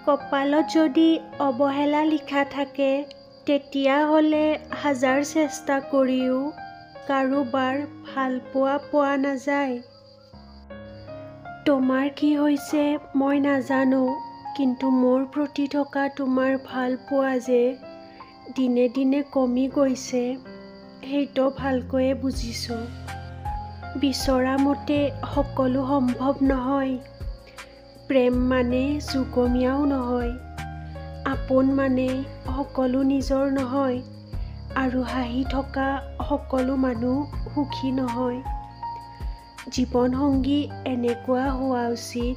কপালত যদি অৱহেলা লিখা থাকে তেতিয়াহ'লে হাজাৰ চেষ্টা কৰিও কাৰোবাৰ ভালপোৱা পোৱা নাযায়। তোমাৰ কি হৈছে মই নাজানো, কিন্তু মোৰ প্ৰতি থকা তোমাৰ ভালপোৱা যে দিনে দিনে কমি গৈছে সেইটো ভালকৈয়ে বুজিছোঁ। বিচৰা মতে সকলো সম্ভৱ নহয়। প্ৰেম মানে যুগমীয়াও নহয়, আপোন মানে সকলো নিজৰ নহয়, আৰু হাঁহি থকা সকলো মানুহ সুখী নহয়। জীৱনসংগী এনেকুৱা হোৱা উচিত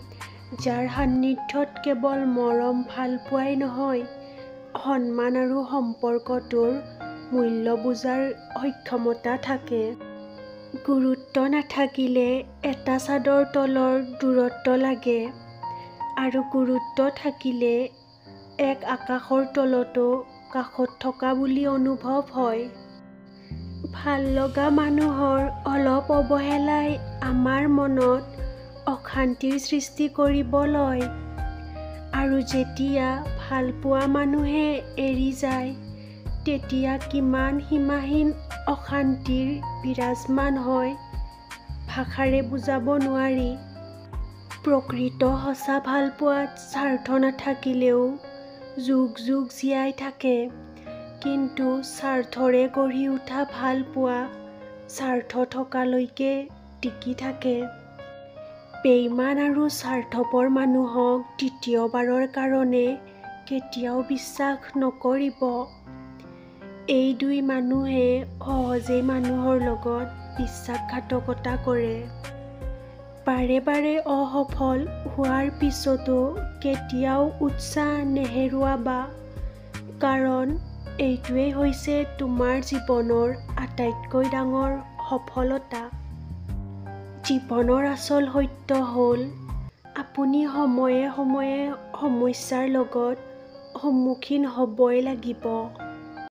যাৰ সান্নিধ্যত কেৱল মৰম ভালপোৱাই নহয়, সন্মান আৰু সম্পৰ্কটোৰ মূল্য বুজাৰ সক্ষমতা থাকে। গুৰুত্ব নাথাকিলে এটা ছাদৰ তলৰ দূৰত্ব লাগে, আৰু গুৰুত্ব থাকিলে এক আকাশৰ তলতো কাষত থকা বুলি অনুভৱ হয়। ভাল লগা মানুহৰ অলপ অৱহেলাই আমাৰ মনত অশান্তিৰ সৃষ্টি কৰিব লয়, আৰু যেতিয়া ভালপোৱা মানুহে এৰি যায় তেতিয়া কিমান সীমাহীন অশান্তিৰ বিৰাজমান হয় ভাষাৰে বুজাব নোৱাৰি। প্ৰকৃত সঁচা ভালপোৱাত স্বাৰ্থ নাথাকিলেও যুগ যুগ জীয়াই থাকে, কিন্তু স্বাৰ্থৰে গঢ়ি উঠা ভালপোৱা স্বাৰ্থ থকালৈকে টিকি থাকে। বেইমান আৰু স্বাৰ্থপৰ মানুহক দ্বিতীয়বাৰৰ কাৰণে কেতিয়াও বিশ্বাস নকৰিব। এই দুই মানুহে সহজেই মানুহৰ লগত বিশ্বাসঘাতকতা কৰে। বাৰে বাৰে অসফল হোৱাৰ পিছতো কেতিয়াও উৎসাহ নেহেৰুৱাবা, কাৰণ এইটোৱেই হৈছে তোমাৰ জীৱনৰ আটাইতকৈ ডাঙৰ সফলতা। জীৱনৰ আচল সত্য হ'ল আপুনি সময়ে সময়ে সমস্যাৰ লগত সন্মুখীন হ'বই লাগিব।